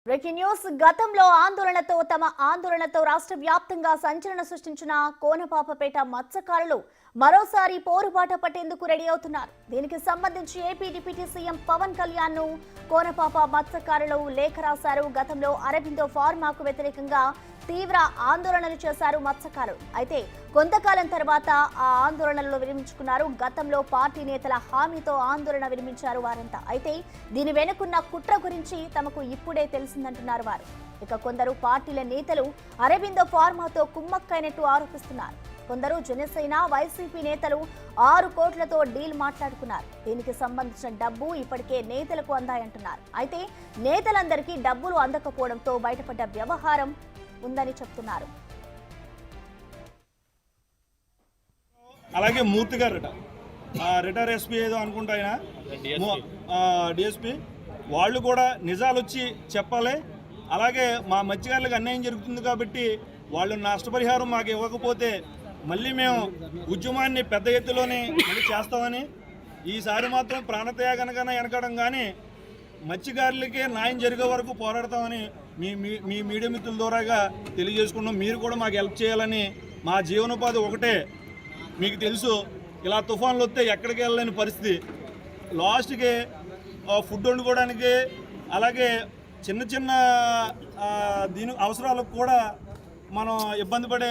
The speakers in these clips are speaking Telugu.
Breaking news. గతంలో తమ ఆందోళనతో రాష్ట్ర వ్యాప్తంగా సంచలనం సృష్టించిన కోనపాపపేట మత్స్యకారులు మరోసారి పోరుబాట పట్టేందుకు రెడీ అవుతున్నారు. దీనికి సంబంధించి AP deputy CM Pawan Kalyan ను కోనపాప మత్స్యకారులు లేఖ రాశారు. గతంలో అరబిందో ఫార్మాకు వ్యతిరేకంగా తీవ్ర ఆందోళనలు చేశారు మత్స్యకారులు. అయితే కొంతకాలం తర్వాత ఆ ఆందోళనలు విరమించుకున్నారు. గతంలో పార్టీ నేతల హామీతో ఆందోళన విరమించారు వారంతా. అయితే దీని వెనుకున్న కుట్ర గురించి తమకు ఇప్పుడే తెలిసిందంటున్నారు వారు. ఇక కొందరు పార్టీల నేతలు అరబిందో ఫార్మాతో కుమ్మక్కైనట్టు ఆరోపిస్తున్నారు. కొందరు జనసేన వైసీపీ నేతలు 6 కోట్లతో డీల్ మాట్లాడుకున్నారు. దీనికి సంబంధించిన డబ్బు ఇప్పటికే నేతలకు అందాయంటున్నారు. అయితే నేతలందరికీ డబ్బులు అందకపోవడంతో బయటపడ్డ వ్యవహారం ఉందని చెప్తున్నారు. అలాగే మూర్తి గారట రిటైర్ ఎస్పీ ఏదో అనుకుంటా ఆయన డిఎస్పీ వాళ్ళు కూడా నిజాలు వచ్చి చెప్పాలి. అలాగే మా మత్స్యకారులకు అన్యాయం జరుగుతుంది కాబట్టి వాళ్ళు నష్టపరిహారం మాకు ఇవ్వకపోతే మళ్ళీ మేము ఉద్యమాన్ని పెద్ద ఎత్తులోనే మళ్ళీ చేస్తామని, ఈసారి మాత్రం ప్రాణత్యాగనకన్నా వెనకడం కానీ మత్స్యకారులకే న్యాయం జరిగే వరకు పోరాడతామని మీ మీడియా మిత్రుల ద్వారాగా తెలియజేసుకున్నాం. మీరు కూడా మాకు హెల్ప్ చేయాలని. మా జీవనోపాధి ఒకటే, మీకు తెలుసు. ఇలా తుఫాన్లు వస్తే ఎక్కడికి వెళ్ళలేని పరిస్థితి. లాస్ట్కి ఫుడ్ వండుకోవడానికి అలాగే చిన్న చిన్న దీని అవసరాలకు కూడా మనం ఇబ్బంది పడే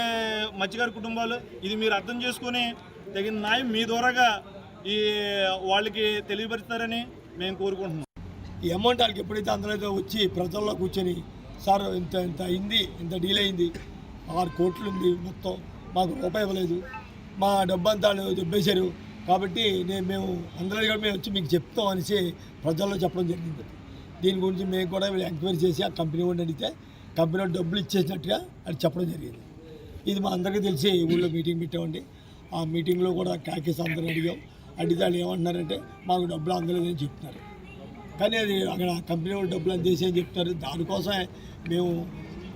మత్స్యకారు కుటుంబాలు. ఇది మీరు అర్థం చేసుకుని తగిన న్యాయం మీ ద్వారాగా ఈ వాళ్ళకి తెలియపరుస్తారని మేము కోరుకుంటున్నాం. ఈ అమౌంట్ వాళ్ళకి ఎప్పుడైతే అందులో వచ్చి ప్రజల్లో కూర్చొని సార్ ఇంత ఇంత అయింది, ఇంత డీల్ అయింది, 6 కోట్లు ఉంది, మొత్తం మాకు రూపాయి ఇవ్వలేదు, మా డబ్బు అంతా దెబ్బేశారు కాబట్టి మేము అందరూ కూడా మేము వచ్చి మీకు చెప్తాం అనేసి ప్రజల్లో చెప్పడం జరిగింది. దీని గురించి మేము కూడా ఎంక్వైరీ చేసి ఆ కంపెనీ వాడిని అడిగితే కంపెనీ వాడు డబ్బులు ఇచ్చేసినట్టుగా అది చెప్పడం జరిగింది. ఇది మా అందరికీ తెలిసి ఊళ్ళో మీటింగ్ పెట్టామండి. ఆ మీటింగ్లో కూడా క్యాకేస్ అందరూ అడిగితే వాళ్ళు ఏమంటున్నారంటే మాకు డబ్బులు అందలేదని చెప్తున్నారు. కానీ అది అక్కడ కంపెనీ వాళ్ళు డబ్బులు అందేసి అని చెప్తారు. దానికోసమే మేము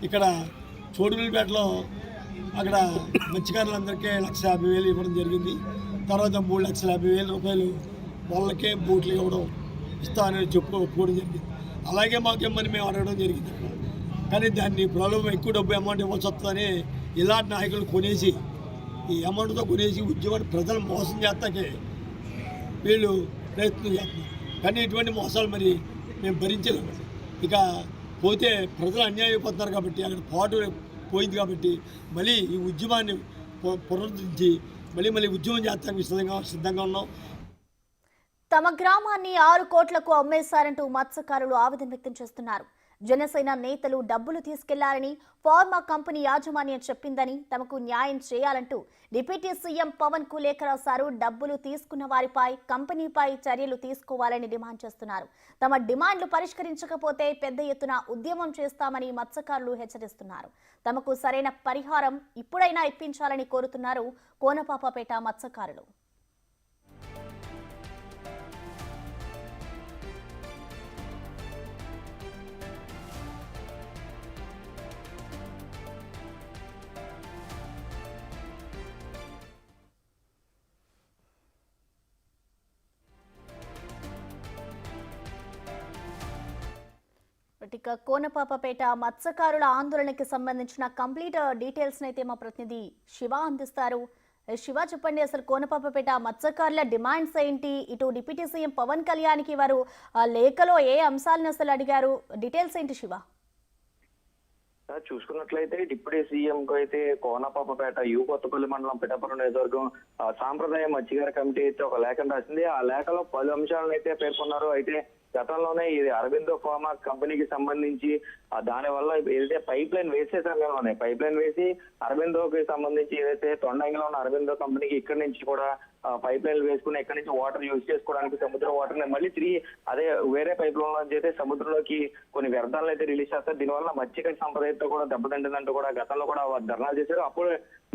ఇక్కడ చోడుపల్లిపేటలో అక్కడ మత్స్యకారులందరికీ 1,50,000 ఇవ్వడం జరిగింది. తర్వాత 3,50,000 రూపాయలు వాళ్ళకే బోట్లు ఇవ్వడం ఇస్తామని ఒప్పుకోవడం జరిగింది. అలాగే మాకేమని మేము అడగడం జరిగింది. కానీ దాన్ని ప్రలోభం ఎక్కువ డబ్బు అమౌంట్ ఇవ్వాల్సి వస్తుందని ఇలాంటి నాయకులు కొనేసి ఈ అమౌంట్తో కొనేసి ఉద్యోగాన్ని ప్రజలు మోసం చేస్తాకే వీళ్ళు ప్రయత్నం చేస్తున్నారు. కానీ ఇటువంటి మోసాలు మరి మేము భరించలేము. ఇక పోతే ప్రజలు అన్యాయం అయిపోతున్నారు కాబట్టి అక్కడ పాటు పోయింది కాబట్టి మళ్ళీ ఈ ఉద్యమాన్ని పునరుద్ధరించి మళ్ళీ ఉద్యమం చేస్తానికి సిద్ధంగా ఉన్నాం. తమ గ్రామాన్ని 6 కోట్లకు అమ్మేశారంటూ మత్స్యకారులు ఆవేదన వ్యక్తం చేస్తున్నారు. జనసేన నేతలు డబ్బులు తీసుకెళ్లారని ఫార్మా కంపెనీ యాజమాన్యం చెప్పిందని, తమకు న్యాయం చేయాలంటూ డిప్యూటీ సీఎం పవన్ కు లేఖ రాశారు. డబ్బులు తీసుకున్న వారిపై కంపెనీపై చర్యలు తీసుకోవాలని డిమాండ్ చేస్తున్నారు. తమ డిమాండ్లు పరిష్కరించకపోతే పెద్ద ఎత్తున ఉద్యమం చేస్తామని మత్స్యకారులు హెచ్చరిస్తున్నారు. తమకు సరైన పరిహారం ఇప్పుడైనా ఇప్పించాలని కోరుతున్నారు కోనపాపపేట మత్స్యకారులు. ఇక కోనపాపపేట మత్స్యకారుల ఆందోళనకి సంబంధించిన కంప్లీట్ డీటెయిల్స్ అయితే మా ప్రతినిధి శివ అందిస్తారు. శివ, చెప్పండి, అసలు కోనపాపపేట మత్స్యకారుల డిమాండ్స్ ఏంటి? ఇటు డిప్యూటీ సీఎం పవన్ కళ్యాణ్కి వారు లేఖలో ఏ అంశాలను అసలు అడిగారు? డీటెయిల్స్ ఏంటి శివ? చూసుకున్నట్లయితే డిప్యూటీ సీఎం కు అయితే కోనపాపపేట కొత్తపల్లి మండలం పిఠాపురం నియోజకవర్గం సాంప్రదాయ మత్స్యకార కమిటీ అయితే ఒక లేఖను రాసింది. ఆ లేఖలో పలు అంశాలను అయితే పేర్కొన్నారు. అయితే గతంలోనే ఇది అరబిందో ఫార్మా కంపెనీకి సంబంధించి దాని వల్ల ఏదైతే పైప్ లైన్ వేసే సమయంలోనే పైప్ లైన్ వేసి అరబిందోకి సంబంధించి ఏదైతే తొండంగిలో ఉన్న అరబిందో కంపెనీకి ఇక్కడి నుంచి కూడా పైప్ లైన్లు వేసుకుని ఎక్కడి నుంచి వాటర్ యూజ్ చేసుకోవడానికి సముద్ర వాటర్ మళ్ళీ తిరిగి అదే వేరే పైప్ లైన్ నుంచి అయితే సముద్రంలోకి కొన్ని వ్యర్థాలను అయితే రిలీజ్ చేస్తారు. దీనివల్ల మత్స్యకార సంప్రదాయంతో కూడా దెబ్బతింటుందంటూ కూడా గతంలో కూడా ధర్నాలు చేశారు. అప్పుడు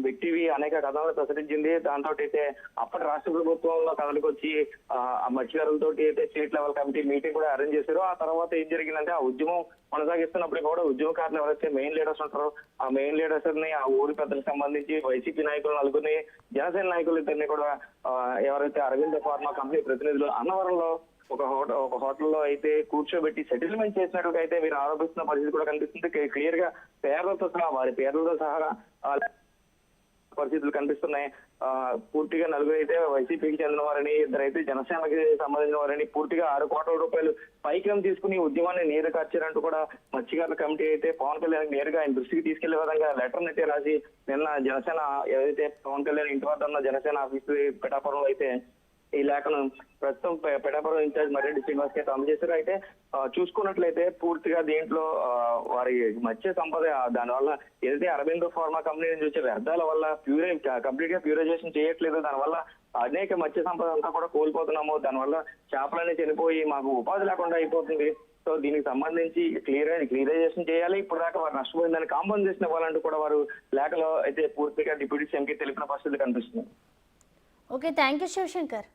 బిగ్ టీవీ అనేక కథనాలు ప్రచురించింది. దాంతో అయితే అప్పటి రాష్ట్ర ప్రభుత్వంలో కథలకు వచ్చి ఆ మత్స్యకారులతో అయితే స్టేట్ లెవెల్ కమిటీ మీటింగ్ కూడా అరేంజ్ చేశారు. ఆ తర్వాత ఏం జరిగిందంటే ఆ ఉద్యమం కొనసాగిస్తున్నప్పుడు కూడా ఉద్యమకారులు ఎవరైతే మెయిన్ లీడర్స్ ఉంటారో ఆ మెయిన్ లీడర్స్ ని ఆ ఊరి పెద్దలకు సంబంధించి వైసీపీ నాయకులు నలుగురిని, జనసేన నాయకులు ఇద్దరిని కూడా ఎవరైతే అరవింద ఫార్మా కంపెనీ ప్రతినిధులు అన్నవరంలో ఒక హోటల్లో అయితే కూర్చోబెట్టి సెటిల్మెంట్ చేసినట్టుగా అయితే మీరు ఆరోపిస్తున్న పరిస్థితి కూడా కనిపిస్తుంది. క్లియర్ గా పేర్లతో సహా వారి పేర్లతో సహా పరిస్థితులు కనిపిస్తున్నాయి. పూర్తిగా నలుగురు అయితే వైసీపీకి చెందిన వారని, ఇద్దరైతే జనసేనకి సంబంధించిన వారని, పూర్తిగా 6 కోట్ల రూపాయలు పైకం తీసుకుని ఉద్యమాన్ని నీరు కార్చారంటూ కూడా మత్స్యకారుల కమిటీ అయితే పవన్ కళ్యాణ్ నేరుగా ఆయన దృష్టికి తీసుకెళ్లే విధంగా లెటర్ అయితే రాసి నిన్న జనసేన ఏదైతే పవన్ కళ్యాణ్ ఇంటి వద్ద ఉన్న జనసేన ఆఫీసు పిఠాపురంలో అయితే ఈ లేఖను ప్రస్తుతం పిఠాపురం ఇన్ఛార్జ్ మర్రెడ్డి శ్రీనివాస్ కి అందజేశారు. అయితే చూసుకున్నట్లయితే పూర్తిగా దీంట్లో వారి మత్స్య సంపద దానివల్ల ఏదైతే అరబిందో ఫార్మా కంపెనీ నుంచి వచ్చే వ్యర్థాల వల్ల కంప్లీట్ గా ప్యూరైజేషన్ చేయట్లేదు, దానివల్ల అనేక మత్స్య సంపద అంతా కూడా కోల్పోతున్నాము, దానివల్ల చేపలన్నీ చనిపోయి మాకు ఉపాధి లేకుండా అయిపోతుంది. సో దీనికి సంబంధించి క్లియరైజేషన్ చేయాలి, ఇప్పుడు దాకా వారు నష్టపోయిందని కాంపన్సేషన్ ఇవ్వాలంటూ కూడా వారు లేఖలో అయితే పూర్తిగా డిప్యూటీ సీఎంకి తెలిపిన పరిస్థితి కనిపిస్తుంది. Okay, thank you Shivshankar.